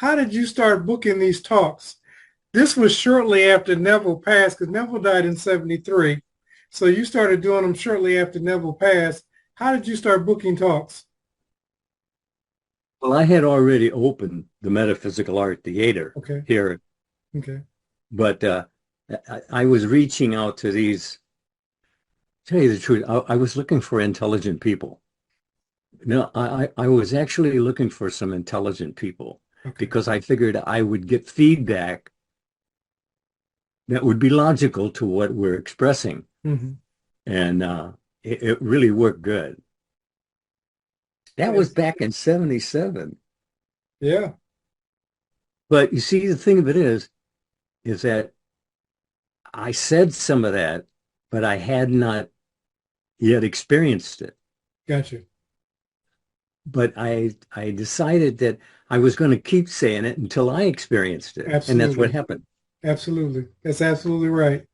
how did you start booking these talks? This was shortly after Neville passed, because Neville died in 73. So you started doing them shortly after Neville passed. How did you start booking talks? Well, I had already opened the Metaphysical Art Theater Okay. here, Okay. but I was reaching out to these. Tell you the truth, I was looking for intelligent people. No, I was actually looking for some intelligent people Okay. because I figured I would get feedback that would be logical to what we're expressing. Mm-hmm. And it really worked good. That was Yes. back in 77. Yeah. But you see, the thing of it is that I said some of that, but I had not yet experienced it. Gotcha. But I decided that I was going to keep saying it until I experienced it. And that's what Absolutely. happened. Absolutely. That's absolutely right.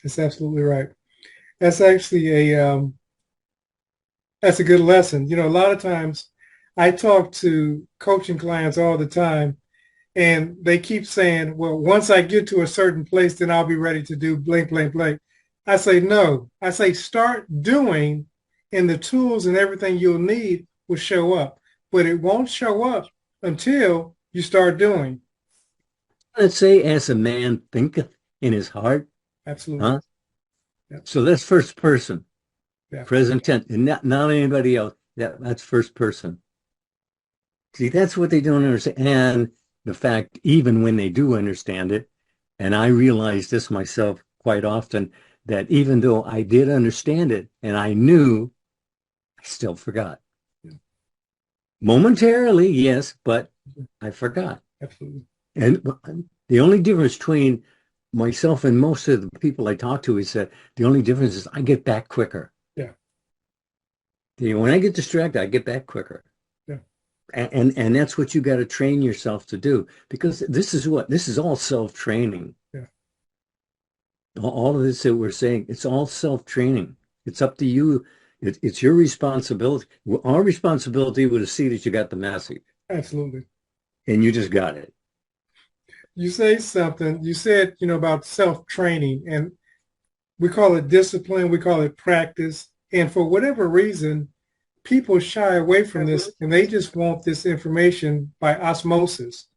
That's absolutely right. That's actually that's a good lesson. A lot of times I talk to coaching clients all the time, and they keep saying, well, once I get to a certain place, then I'll be ready to do blank, blank, blank. I say, no. I say, start doing, and the tools and everything you'll need will show up. But it won't show up until you start doing. Let's say, as a man thinketh in his heart, Absolutely. huh? Yeah. So that's first person, Yeah. present tense, and not anybody else. That's first person. See, that's what they don't understand. And the fact, even when they do understand it, and I realize this myself quite often, that even though I did understand it and I knew, I still forgot. Yeah. Momentarily, yes, but I forgot. Absolutely. And the only difference between myself and most of the people I talk to is that the only difference is I get back quicker. Yeah. When I get distracted, I get back quicker. Yeah. And that's what you got to train yourself to do, because this is all self-training. Yeah. All of this that we're saying, it's all self-training. It's up to you. It's your responsibility. Our responsibility was to see that you got the message, Absolutely. and you just got it. You say something, you said, about self-training, and we call it discipline, we call it practice. And for whatever reason, people shy away from this and they just want this information by osmosis.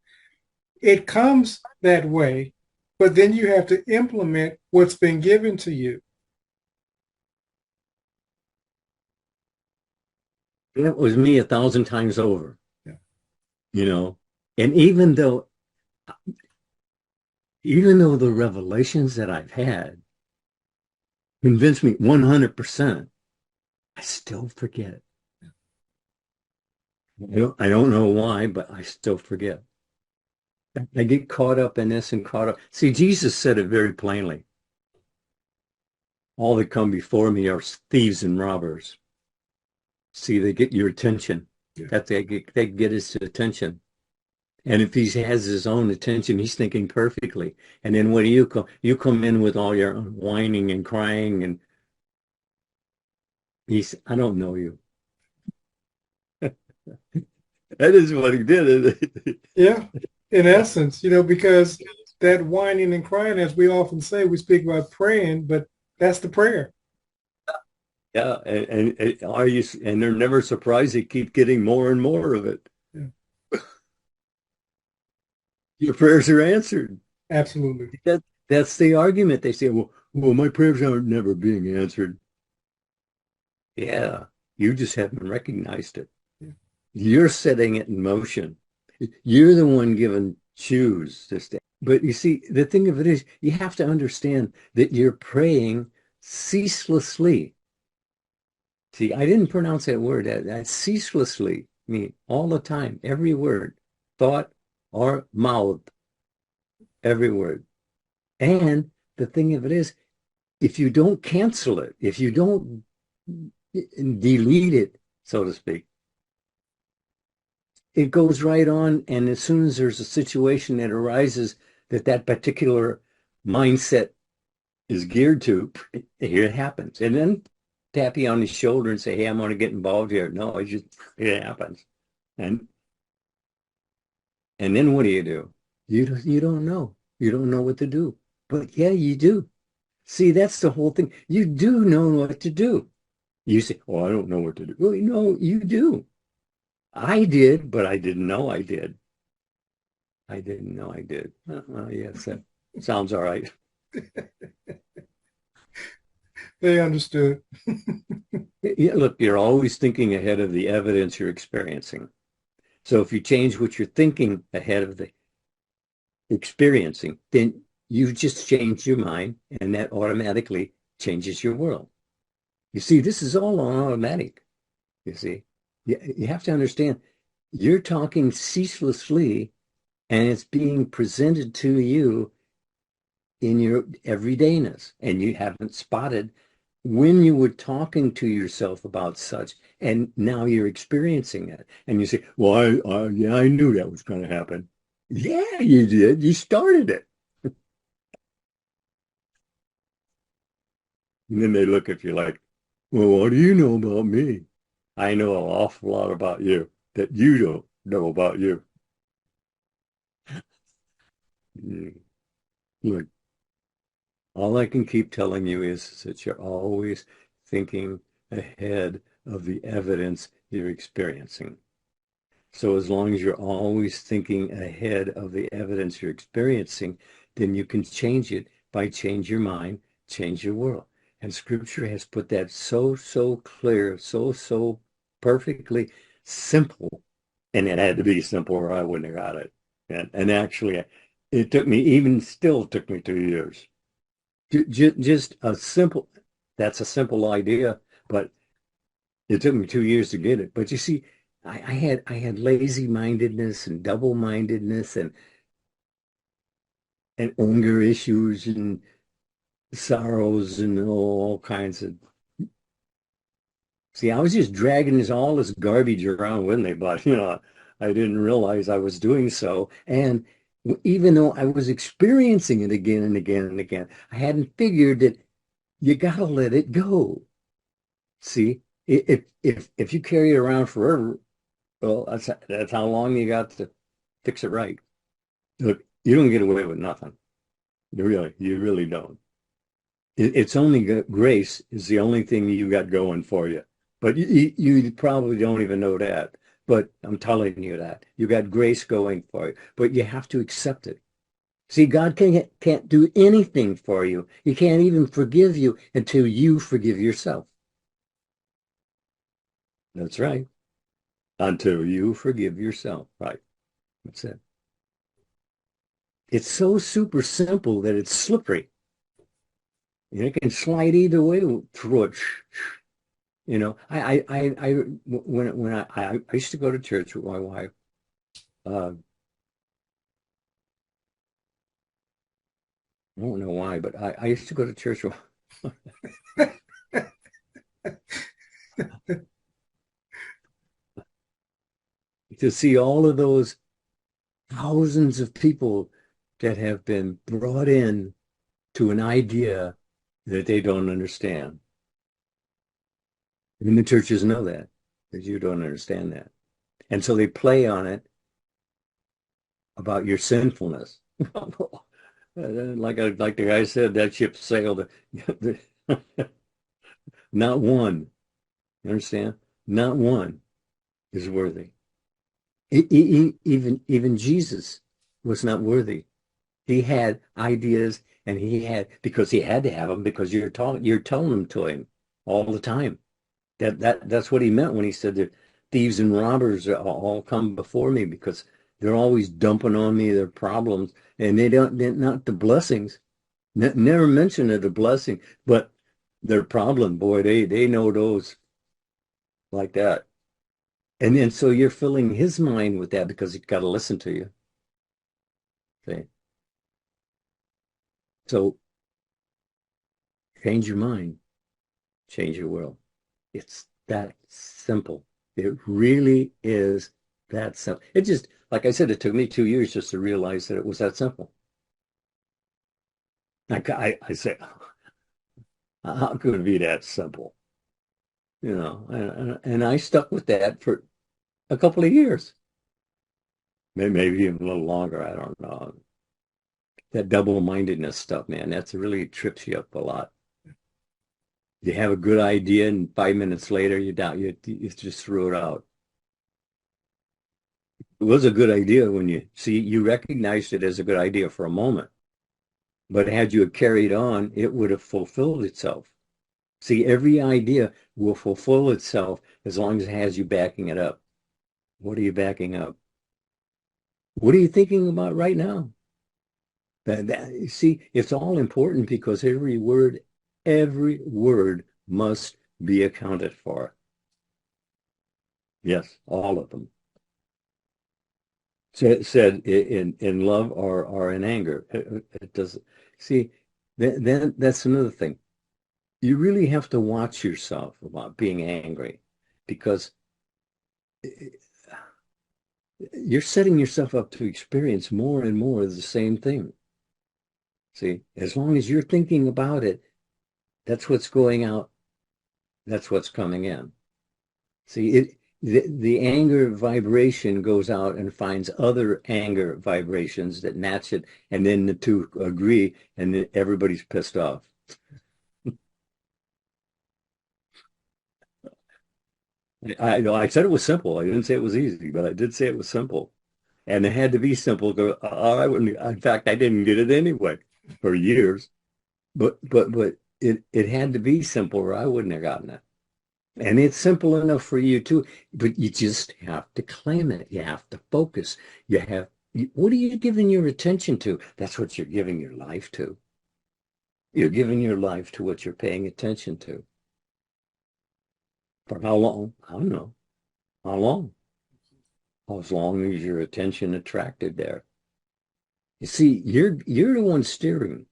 It comes that way, but then you have to implement what's been given to you. That was me 1,000 times over, Yeah. you know. And even though the revelations that I've had convince me 100%, I still forget. I don't know why, but I still forget. I get caught up in this and caught up. See, Jesus said it very plainly. All that come before me are thieves and robbers. See, they get your attention. Yeah. That they get his attention. And if he has his own attention, he's thinking perfectly. And then what do you come? You come in with all your whining and crying, and I don't know you. That is what he did. Yeah. In essence, because that whining and crying, as we often say, we speak about praying, but that's the prayer. Yeah, and are you? And they're never surprised. They keep getting more and more of it. Yeah. Your prayers are answered. Absolutely. That's the argument. They say, well, my prayers are never being answered. Yeah, you just haven't recognized it. Yeah. You're setting it in motion. You're the one given choose this day. But you see, the thing of it is, you have to understand that you're praying ceaselessly. See, I didn't pronounce that word. That ceaselessly mean all the time, every word, thought or mouth, every word. And the thing of it is, if you don't cancel it, if you don't delete it, so to speak, it goes right on. And as soon as there's a situation that arises that particular mindset is geared to, here it happens. And then tap you on the shoulder and say, hey, I'm going to get involved here. No, it happens. And And then what do? You don't know. You don't know what to do. But yeah, you do. See, that's the whole thing. You do know what to do. You say, "Oh, I don't know what to do." Well, no, you do. I did, but I didn't know I did. I didn't know I did. Yes, that sounds all right. They understood. Yeah, look, you're always thinking ahead of the evidence you're experiencing. So if you change what you're thinking ahead of the experiencing, then you just changed your mind, and that automatically changes your world. You see, this is all on automatic. You see, you have to understand you're talking ceaselessly, and it's being presented to you in your everydayness, and you haven't spotted when you were talking to yourself about such, and now you're experiencing it, and you say, "Well, yeah, I knew that was going to happen." Yeah, you did. You started it. And then they look at you like, "Well, what do you know about me?" I know an awful lot about you that you don't know about you. Mm. Look, all I can keep telling you is that you're always thinking ahead of the evidence you're experiencing. So as long as you're always thinking ahead of the evidence you're experiencing, then you can change it by change your mind, change your world. And scripture has put that so clear, so perfectly simple. And it had to be simple or I wouldn't have got it. And actually, it took me, even still took me 2 years. Just a simple, that's a simple idea, but it took me 2 years to get it. But you see, I had lazy mindedness and double mindedness and anger issues and sorrows and all kinds of. See, I was just dragging all this garbage around with me, but I didn't realize I was doing so. And even though I was experiencing it again and again and again, I hadn't figured that you gotta let it go. See, if you carry it around forever, well, that's how long you got to fix it right. Look, you don't get away with nothing. You really don't. It's only grace is the only thing you got going for you. But you probably don't even know that. But I'm telling you that you got grace going for you. But you have to accept it. See, God can't do anything for you. He can't even forgive you until you forgive yourself. That's right. Until you forgive yourself. Right. That's it. It's so super simple that it's slippery. It can slide either way through it. When I used to go to church with my wife. I don't know why, but I used to go to church to see all of those thousands of people that have been brought in to an idea that they don't understand. I mean, the churches know that you don't understand that. And so they play on it about your sinfulness. Like the guy said, that ship sailed. Not one, you understand? Not one is worthy. Even Jesus was not worthy. He had ideas, and because he had to have them because you're telling them to him all the time. That's what he meant when he said that thieves and robbers all come before me because they're always dumping on me their problems, and they're not the blessings. Never mention of the blessing, but their problem, boy, they know those like that. And then so you're filling his mind with that because he's got to listen to you. See? So change your mind, change your world. It's that simple. It really is that simple. It just, like I said, it took me 2 years just to realize that it was that simple. I say, how could it be that simple? And I stuck with that for a couple of years. maybe even a little longer. I don't know. That double-mindedness stuff, man, that's really trips you up a lot. You have a good idea, and 5 minutes later, you doubt you just threw it out. It was a good idea when you recognized it as a good idea for a moment, but had you carried on, it would have fulfilled itself. See, every idea will fulfill itself as long as it has you backing it up. What are you backing up? What are you thinking about right now? See, it's all important because every word must be accounted for. Yes, all of them. Said in love or in anger. It does. See, then that's another thing. You really have to watch yourself about being angry because you're setting yourself up to experience more and more of the same thing. See, as long as you're thinking about it, that's what's going out. That's what's coming in. See, the anger vibration goes out and finds other anger vibrations that match it, and then the two agree, and then everybody's pissed off. I know I said it was simple. I didn't say it was easy, but I did say it was simple. And it had to be simple. I wouldn't, in fact, I didn't get it anyway for years. But it had to be simple or I wouldn't have gotten it. And it's simple enough for you too, but you just have to claim it. You have to focus. What are you giving your attention to? That's what you're giving your life to. You're giving your life to what you're paying attention to. For how long? I don't know. How long? As long as your attention attracted there. You see, you're the one steering.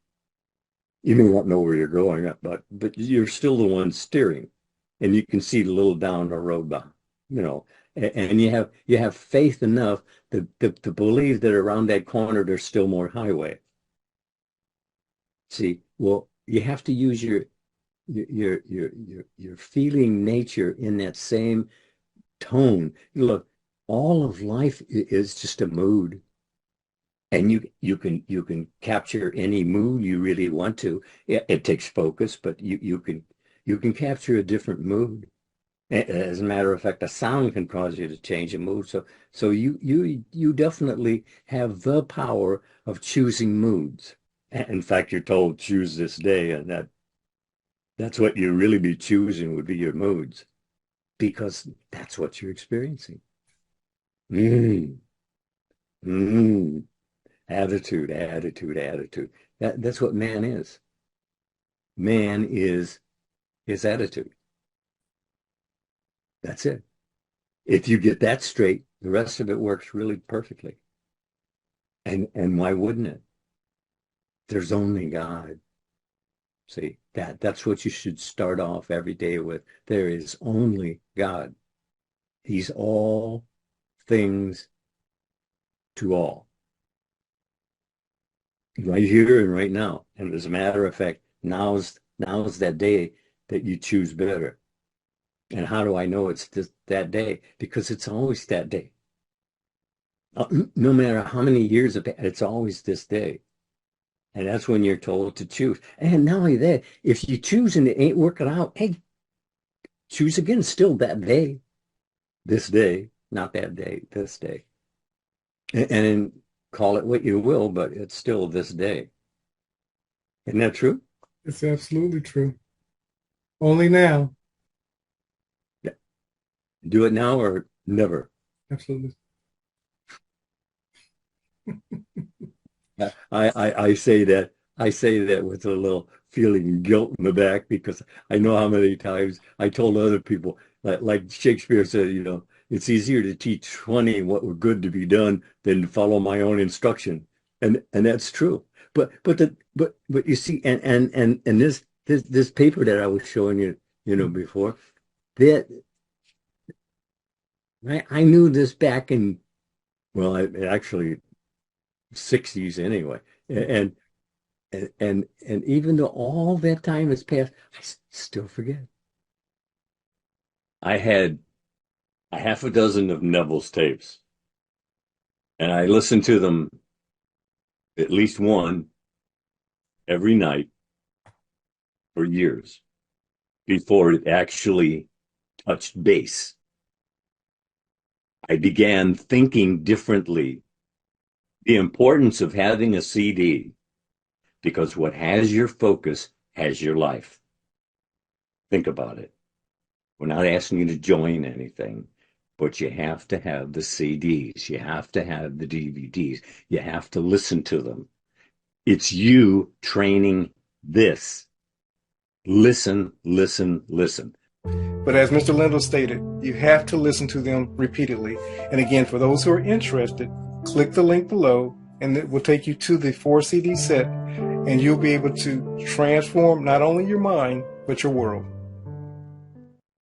You may not know where you're going, but you're still the one steering, and you can see the little down the road, and you have faith enough to believe that around that corner there's still more highway. See, well, you have to use your feeling nature in that same tone. Look, all of life is just a mood. And you can capture any mood you really want to. It takes focus, but you can capture a different mood. As a matter of fact, a sound can cause you to change a mood. So you definitely have the power of choosing moods. In fact, you're told choose this day, and that's what you really be choosing would be your moods, because that's what you're experiencing. Mm. Mm. Attitude. That's what man is. Man is his attitude. That's it. If you get that straight, the rest of it works really perfectly. And why wouldn't it? There's only God. See, that's what you should start off every day with. There is only God. He's all things to all. Right here and right now. And as a matter of fact, now's that day that you choose better. And how do I know it's that day? Because it's always that day. No matter how many years it's always this day. And that's when you're told to choose. And not only that, if you choose and it ain't working out, hey, choose again. Still that day. This day, not that day, this day. And call it what you will, but it's still this day. Isn't that true? It's absolutely true. Only now. Yeah. Do it now or never. Absolutely. I say that with a little feeling of guilt in the back because I know how many times I told other people, like Shakespeare said, it's easier to teach 20 what were good to be done than to follow my own instruction. And that's true. But you see, and this paper that I was showing you, before, that I knew this back in, well, actually 60s anyway. And even though all that time has passed, I still forget. I had a half a dozen of Neville's tapes. And I listened to them at least one every night for years before it actually touched base. I began thinking differently. The importance of having a CD, because what has your focus has your life. Think about it. We're not asking you to join anything, but you have to have the CDs. You have to have the DVDs. You have to listen to them. It's you training this. Listen, listen, listen. But as Mr. Lindell stated, you have to listen to them repeatedly. And again, for those who are interested, click the link below and it will take you to the 4 CD set, and you'll be able to transform not only your mind, but your world.